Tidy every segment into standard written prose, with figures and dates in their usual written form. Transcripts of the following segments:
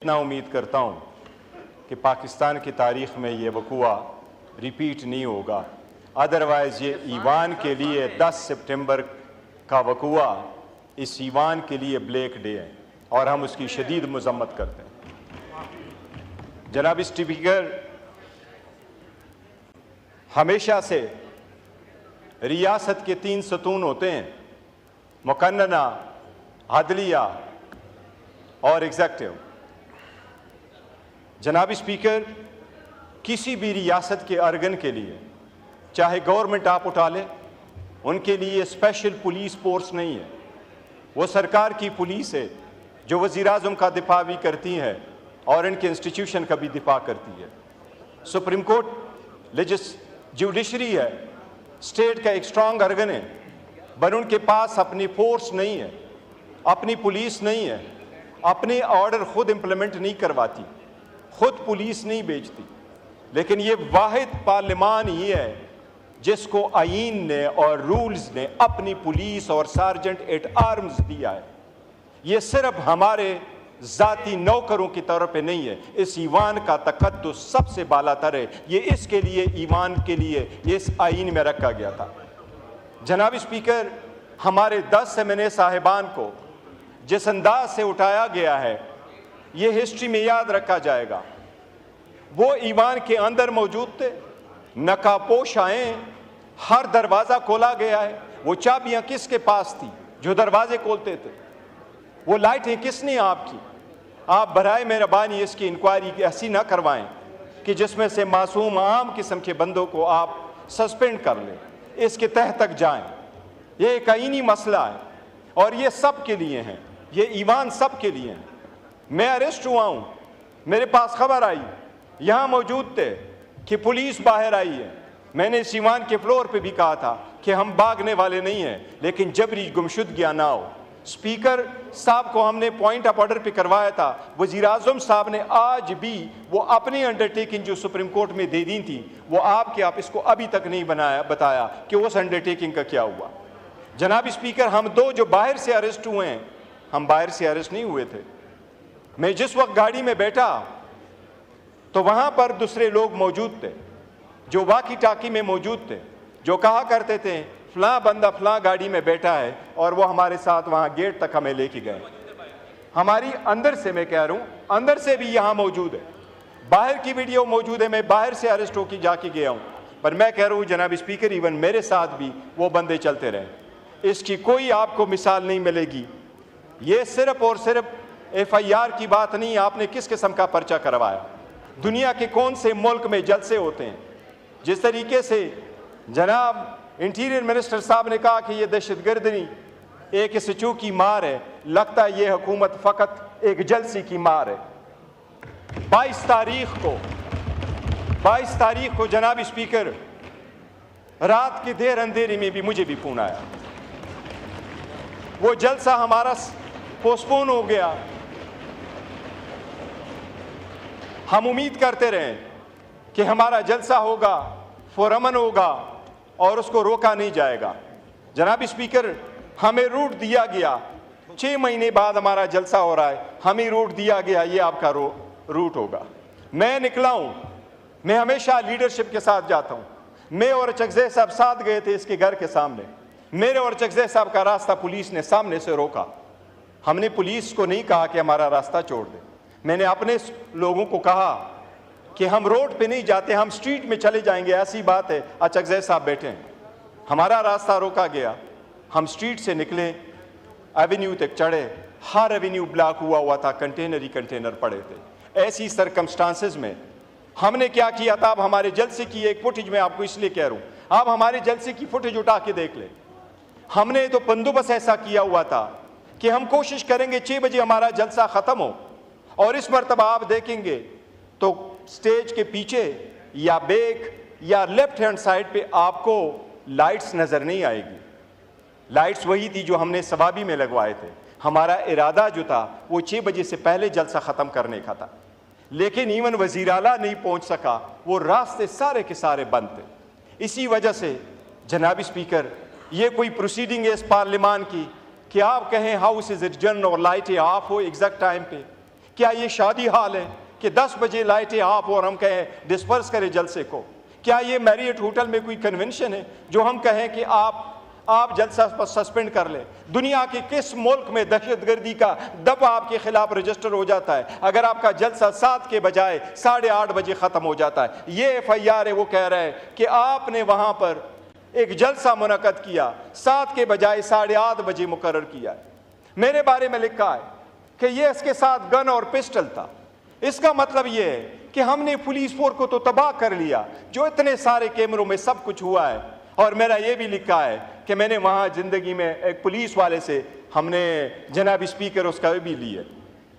इतना उम्मीद करता हूँ कि पाकिस्तान की तारीख़ में ये वक़ुआ रिपीट नहीं होगा। अदरवाइज़ ये ईवान के लिए 10 सितंबर का वक़ुआ इस ईवान के लिए ब्लैक डे है और हम उसकी शदीद मज़म्मत करते हैं। जनाब स्पीकर, हमेशा से रियासत के 3 सतून होते हैं, मुकन्नना, अदलिया और एग्जेक्टिव। जनाब स्पीकर, किसी भी रियासत के अर्गन के लिए, चाहे गवर्नमेंट आप उठा लें, उनके लिए स्पेशल पुलिस फोर्स नहीं है। वो सरकार की पुलिस है जो वज़ीर-ए-आज़म का दिफा भी करती है और इनके इंस्टीट्यूशन का भी दिफा करती है। सुप्रीम कोर्ट जुडिशरी है, स्टेट का एक स्ट्रांग अर्गन है, पर उनके पास अपनी फोर्स नहीं है, अपनी पुलिस नहीं है, अपने ऑर्डर खुद इम्प्लीमेंट नहीं करवाती, खुद पुलिस नहीं भेजती। लेकिन ये वाहिद पार्लियामान ही है जिसको आईन ने और रूल्स ने अपनी पुलिस और सार्जेंट एट आर्म्स दिया है। ये सिर्फ हमारे जाती नौकरों की तरफ पे नहीं है, इस ईवान का तकद्दुस सबसे बालातर है। ये इसके लिए, ईवान के लिए इस आईन में रखा गया था। जनाब स्पीकर, हमारे 10 एमएनए साहिबान को जिस अंदाज से उठाया गया है, ये हिस्ट्री में याद रखा जाएगा। वो ईवान के अंदर मौजूद थे, नकाबपोश आए, हर दरवाज़ा खोला गया है। वो चाबियां किसके पास थी जो दरवाजे खोलते थे? वो लाइटें किसने आपकी? आप बराए मेहरबानी इसकी इंक्वायरी ऐसी ना करवाएं कि जिसमें से मासूम आम किस्म के बंदों को आप सस्पेंड कर लें, इसके तह तक जाएं। ये एक आईनी मसला है और ये सब के लिए हैं, ये ईवान सब के लिए हैं। मैं अरेस्ट हुआ हूँ, मेरे पास खबर आई, यहाँ मौजूद थे कि पुलिस बाहर आई है। मैंने इस ईवान के फ्लोर पे भी कहा था कि हम भागने वाले नहीं हैं, लेकिन जबरी गुमशुदगियाँ ना हो। स्पीकर साहब को हमने पॉइंट ऑफ ऑर्डर पे करवाया था। वज़ीर-ए-आज़म साहब ने आज भी वो अपनी अंडरटेकिंग जो सुप्रीम कोर्ट में दे दी थी, वो आप इसको अभी तक नहीं बताया कि उस अंडरटेकिंग का क्या हुआ। जनाब स्पीकर, हम 2 जो बाहर से अरेस्ट हुए हैं, हम बाहर से अरेस्ट नहीं हुए थे। मैं जिस वक्त गाड़ी में बैठा तो वहां पर दूसरे लोग मौजूद थे जो वाकी टाकी में मौजूद थे, जो कहा करते थे फलां बंदा फलां गाड़ी में बैठा है, और वो हमारे साथ वहां गेट तक हमें लेके गए। हमारी अंदर से, मैं कह रहा हूं, अंदर से भी यहां मौजूद है, बाहर की वीडियो मौजूद है। मैं बाहर से अरेस्ट होकर जाके गया हूं, पर मैं कह रहा हूं जनाब स्पीकर, इवन मेरे साथ भी वो बंदे चलते रहे। इसकी कोई आपको मिसाल नहीं मिलेगी। ये सिर्फ और सिर्फ FIR की बात नहीं, आपने किस किस्म का पर्चा करवाया, दुनिया के कौन से मुल्क में जलसे होते हैं। जिस तरीके से जनाब इंटीरियर मिनिस्टर साहब ने कहा कि ये दहशतगर्दी एक स्टू की मार है, लगता है ये हुकूमत फ़कत एक जलसी की मार है। 22 तारीख को जनाब स्पीकर, रात के देर अंधेरे में भी मुझे भी फोन आया, वो जलसा हमारा पोस्टपोन हो गया। हम उम्मीद करते रहे कि हमारा जलसा होगा, पुरअमन होगा और उसको रोका नहीं जाएगा। जनाब स्पीकर, हमें रूट दिया गया, 6 महीने बाद हमारा जलसा हो रहा है, हमें रूट दिया गया, ये आपका रूट होगा। मैं निकला हूं, मैं हमेशा लीडरशिप के साथ जाता हूं। मैं और चकज़ई साहब साथ गए थे इसके घर के सामने। मेरे और चकज़ई साहब का रास्ता पुलिस ने सामने से रोका। हमने पुलिस को नहीं कहा कि हमारा रास्ता छोड़ दे, मैंने अपने लोगों को कहा कि हम रोड पे नहीं जाते, हम स्ट्रीट में चले जाएंगे, ऐसी बात है। चकज़ई साहब बैठे हैं, हमारा रास्ता रोका गया, हम स्ट्रीट से निकले, एवेन्यू तक चढ़े, हर एवेन्यू ब्लॉक हुआ था, कंटेनर ही कंटेनर पड़े थे। ऐसी सरकमस्टांसेस में हमने क्या किया था, अब हमारे जलसे की एक फुटेज मैं आपको इसलिए कह रहा हूँ, आप हमारे जलसे की फुटेज उठा के देख ले। हमने तो बंदोबस्त ऐसा किया हुआ था कि हम कोशिश करेंगे 6 बजे हमारा जलसा ख़त्म हो, और इस मरतबा आप देखेंगे तो स्टेज के पीछे या बैक या लेफ्ट हैंड साइड पे आपको लाइट्स नज़र नहीं आएगी। लाइट्स वही थी जो हमने सवाबी में लगवाए थे। हमारा इरादा जो था वो 6 बजे से पहले जलसा ख़त्म करने का था, लेकिन इवन वज़ीर आला नहीं पहुंच सका, वो रास्ते सारे के सारे बंद थे। इसी वजह से जनाब स्पीकर, ये कोई प्रोसीडिंग है इस पार्लियामान की कि आप कहें हाउस इज एडजर्न और लाइटें ऑफ हो एग्जैक्ट टाइम पे, क्या ये शादी हाल है कि 10 बजे लाइटें आप और हम कहें डिस्पर्स करें जलसे को? क्या ये मैरियट होटल में कोई कन्वेंशन है जो हम कहें कि आप जलसा सस्पेंड कर लें? दुनिया के किस मुल्क में दहशतगर्दी का दबा आपके खिलाफ रजिस्टर हो जाता है अगर आपका जलसा 7 के बजाय 8:30 बजे ख़त्म हो जाता है? ये FIR है, वो कह रहा है कि आपने वहाँ पर एक जलसा मुनक़द किया, 7 के बजाय 8:30 बजे मुकर्रर किया। मेरे बारे में लिखा है कि ये इसके साथ गन और पिस्टल था। इसका मतलब ये है कि हमने पुलिस फोर्स को तो तबाह कर लिया, जो इतने सारे कैमरों में सब कुछ हुआ है। और मेरा ये भी लिखा है कि मैंने वहाँ ज़िंदगी में एक पुलिस वाले से हमने जनाब स्पीकर उसका भी लिया।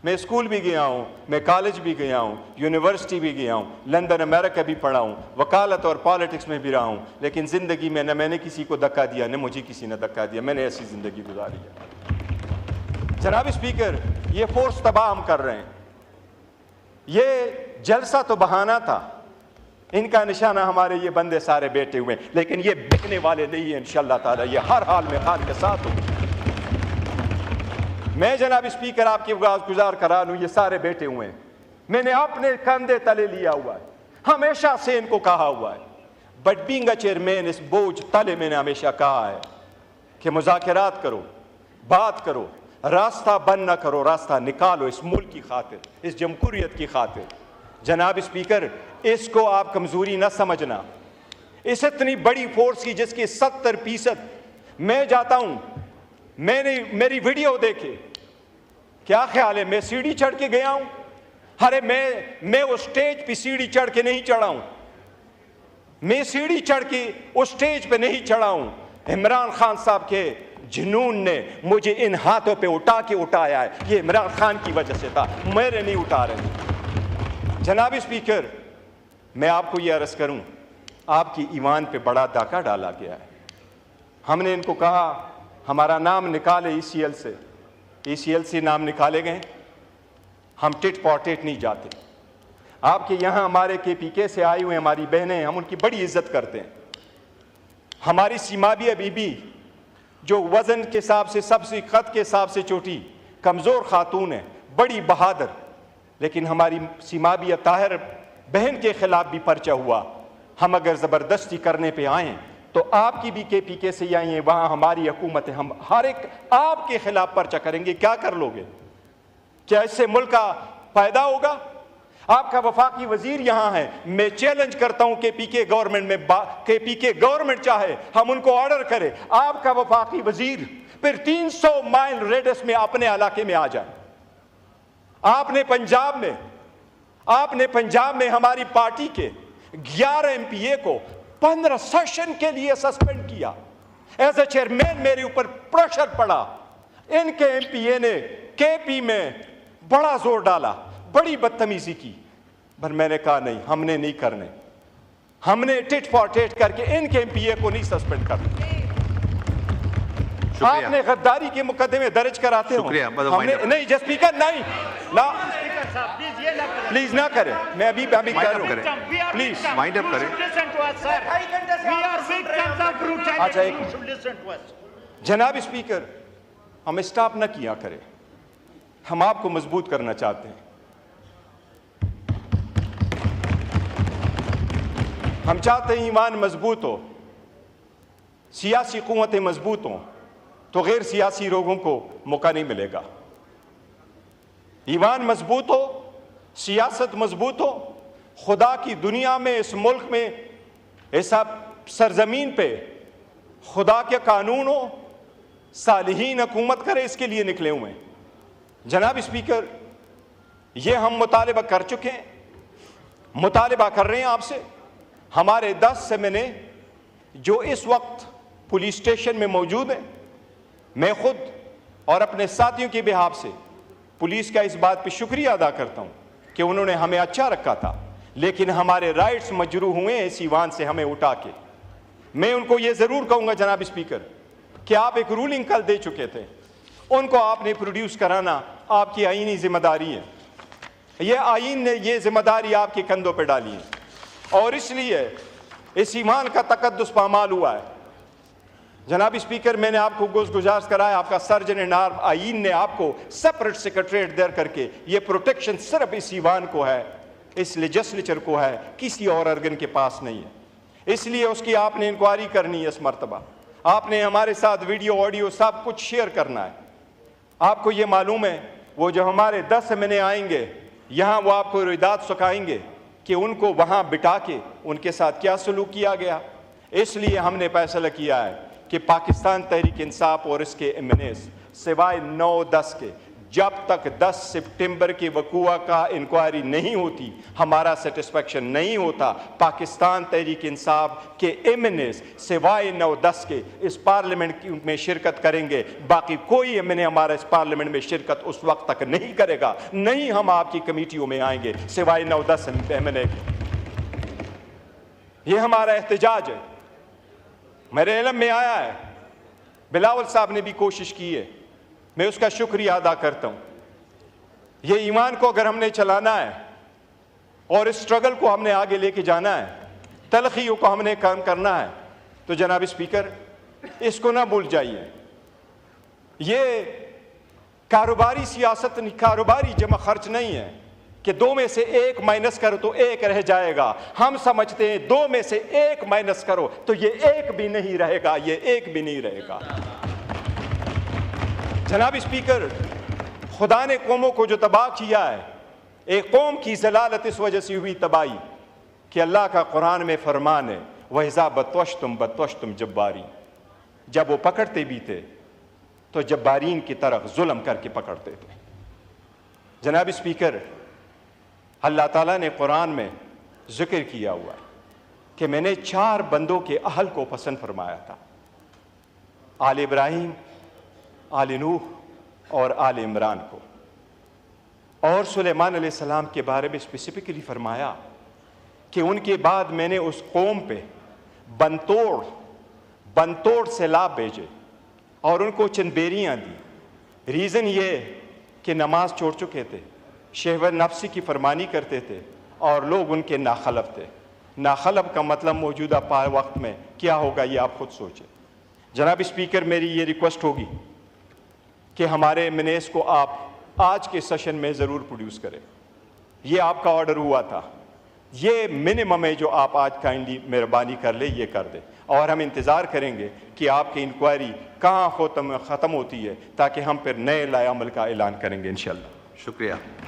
मैं स्कूल भी गया हूँ, मैं कॉलेज भी गया हूँ, यूनिवर्सिटी भी गया हूँ, लंदन अमेरिका भी पढ़ा हूँ, वकालत और पॉलिटिक्स में भी रहा हूँ, लेकिन ज़िंदगी में न मैंने किसी को धक्का दिया न मुझे किसी ने धक्का दिया। मैंने ऐसी ज़िंदगी गुजारी है। जनाब स्पीकर, ये फोर्स तबाह हम कर रहे हैं। ये जलसा तो बहाना था, इनका निशाना हमारे ये बंदे सारे बैठे हुए हैं, लेकिन ये बिकने वाले नहीं है इंशाअल्लाह ताला। ये हर हाल में खान के साथ हो। मैं जनाब स्पीकर आपकी गुजार करा लूँ, ये सारे बैठे हुए हैं, मैंने अपने कंधे तले लिया हुआ है, हमेशा से इनको कहा हुआ है। बट बीइंग अ चेयरमैन, इस बोझ तले मैंने हमेशा कहा है कि मुज़ाकरात करो, बात करो, रास्ता बंद ना करो, रास्ता निकालो इस मुल्क की खातिर, इस जमहूरियत की खातिर। जनाब स्पीकर, इसको आप कमज़ोरी ना समझना। इस इतनी बड़ी फोर्स की जिसके 70% मैं जाता हूँ, मैंने मेरी वीडियो देखे, क्या ख्याल है मैं सीढ़ी चढ़ के गया हूँ? अरे मैं उस स्टेज पे सीढ़ी चढ़ के नहीं चढ़ा हूँ, मैं सीढ़ी चढ़ के उस स्टेज पे नहीं चढ़ा हूँ। इमरान खान साहब के जुनून ने मुझे इन हाथों पे उठाया है, ये इमरान खान की वजह से था, मेरे नहीं उठा रहे। जनाब स्पीकर, मैं आपको ये अर्ज़ करूं, आपकी ईमान पे बड़ा डाका डाला गया है। हमने इनको कहा हमारा नाम निकाले ECL से, ECL से नाम निकाले गए। हम टिट फॉर टेट नहीं जाते। आपके यहाँ हमारे KPK से आई हुए हमारी बहनें, हम उनकी बड़ी इज्जत करते हैं। हमारी सीमाबिया बीबी जो वज़न के हिसाब से सबसे ख़त के हिसाब से छोटी कमज़ोर खातून है, बड़ी बहादुर, लेकिन हमारी सीमाबिया ताहिर बहन के ख़िलाफ़ भी पर्चा हुआ। हम अगर ज़बरदस्ती करने पे आएँ तो आपकी भी KPK से आई हैं, वहाँ हमारी हुकूमत है, हम हर एक आपके ख़िलाफ़ पर्चा करेंगे। क्या कर लोगे? क्या इससे मुल्क का फ़ायदा होगा? आपका वफाकी वजीर यहाँ है, मैं चैलेंज करता हूँ KPK गवर्नमेंट में, KPK गवर्नमेंट चाहे हम उनको ऑर्डर करें, आपका वफाकी वजीर फिर 300 माइल रेडियस में अपने इलाके में आ जाए। आपने पंजाब में हमारी पार्टी के 11 MPA को 15 सेशन के लिए सस्पेंड किया। एज ए चेयरमैन मेरे ऊपर प्रेशर पड़ा, इनके MPA ने KP में बड़ा जोर डाला, बड़ी बदतमीजी की, पर मैंने कहा नहीं, हमने नहीं करने, हमने टिट फॉर टेट करके इनके MPA को नहीं सस्पेंड करना। आपने गद्दारी के मुकदमे दर्ज कराते हो, हमने नहीं। जस्ट स्पीकर नहीं ना, प्लीज ना करें, मैं अभी कर रहा हूं, प्लीज माइंड अप करें। अच्छा जनाब स्पीकर, हम स्टॉप ना किया करें, हम आपको मजबूत करना चाहते हैं। हम चाहते हैं ईमान मजबूत हो, सियासी कुव्वतें मजबूत हों, तो गैर सियासी लोगों को मौका नहीं मिलेगा। ईमान मजबूत हो, सियासत मजबूत हो, खुदा की दुनिया में, इस मुल्क में, ऐसा सरजमीन पे खुदा के कानून हो, सालिहीन हुकूमत करे, इसके लिए निकले हुए हैं। जनाब स्पीकर, ये हम मुतालिबा कर चुके हैं, मुतालिबा कर रहे हैं आपसे। हमारे 10 सेमिने जो इस वक्त पुलिस स्टेशन में मौजूद हैं, मैं खुद और अपने साथियों के बिहाफ से पुलिस का इस बात पे शुक्रिया अदा करता हूं कि उन्होंने हमें अच्छा रखा था, लेकिन हमारे राइट्स मजरू हुए हैं इस ईवान से हमें उठा के। मैं उनको ये ज़रूर कहूँगा जनाब स्पीकर कि आप एक रूलिंग कल दे चुके थे, उनको आपने प्रोड्यूस कराना आपकी आईनी जिम्मेदारी है। ये आईन ने ये जिम्मेदारी आपके कंधों पर डाली है और इसलिए इस ईमान का तकद्दुस पामाल हुआ है। जनाब स्पीकर, मैंने आपको गुजारिश कराया, आपका सर्जन एंड आईन ने आपको सेपरेट सेक्रेटरीट देर करके ये प्रोटेक्शन सिर्फ इस ईवान को है, इस लेजिस्लेचर को है, किसी और अर्गन के पास नहीं है। इसलिए उसकी आपने इंक्वायरी करनी है। इस मरतबा आपने हमारे साथ वीडियो ऑडियो सब कुछ शेयर करना है। आपको ये मालूम है वो जो हमारे 10 एमएनए आएंगे यहाँ, वो आपको रिदात सिखाएंगे कि उनको वहाँ बिठा के उनके साथ क्या सलूक किया गया। इसलिए हमने फैसला किया है कि पाकिस्तान तहरीक इंसाफ और इसके एमएनए सिवाय 9-10 के, जब तक 10 सितंबर के वक़ुआ का इंक्वायरी नहीं होती, हमारा सेटिस्फेक्शन नहीं होता। पाकिस्तान तहरीक इंसाफ के एमएनए सिवाय 9-10 के इस पार्लियामेंट में शिरकत करेंगे। बाकी कोई एमएनए हमारा इस पार्लियामेंट में शिरकत उस वक्त तक नहीं करेगा। नहीं हम आपकी कमेटियों में आएंगे सिवाय 9-10 एमएनए के। ये हमारा एहतजाज है। मेरे इल्म में आया है, बिलावल साहब ने भी कोशिश की है, मैं उसका शुक्रिया अदा करता हूँ। ये ईमान को अगर हमने चलाना है और इस स्ट्रगल को हमने आगे लेके जाना है, तलखियों को हमने काम करना है, तो जनाब स्पीकर इसको ना भूल जाइए। ये कारोबारी सियासत, कारोबारी जमा खर्च नहीं है कि 2 में से 1 माइनस करो तो 1 रह जाएगा। हम समझते हैं 2 में से 1 माइनस करो तो ये 1 भी नहीं रहेगा, ये 1 भी नहीं रहेगा। जनाब स्पीकर, खुदा ने कौमों को जो तबाह किया है, एक कौम की जलालत इस वजह से हुई तबाही कि अल्लाह का कुरान में फरमान है, वहिज़ा बत्वश्तुम जब्बारी, जब वो पकड़ते भी थे तो जब्बारीन की तरफ जुल्म करके पकड़ते थे। जनाब स्पीकर, अल्लाह ताला ने कुरान में जिक्र किया हुआ है कि मैंने 4 बंदों के अहल को पसंद फरमाया था, आल इब्राहिम, आल नूह और आल इमरान को। और सुलेमान अलैहिस्सलाम के बारे में स्पेसिफिकली फरमाया कि उनके बाद मैंने उस कौम पे बनतोड़ सैलाब भेजे और उनको चंद बेरियाँ दी। रीज़न ये कि नमाज छोड़ चुके थे, शहवत नफ्सी की फरमानी करते थे और लोग उनके नाखलफ थे। नाखलफ का मतलब मौजूदा वक्त में क्या होगा ये आप खुद सोचें। जनाब स्पीकर, मेरी ये रिक्वेस्ट होगी कि हमारे एमएनएस को आप आज के सेशन में ज़रूर प्रोड्यूस करें। ये आपका ऑर्डर हुआ था, ये मिनिमम है जो आप आज काइंडली मेहरबानी कर ले, ये कर दें। और हम इंतज़ार करेंगे कि आपकी इंक्वायरी कहाँ ख़त्म होती है ताकि हम फिर नए लाए अमल का ऐलान करेंगे इंशाअल्लाह। शुक्रिया।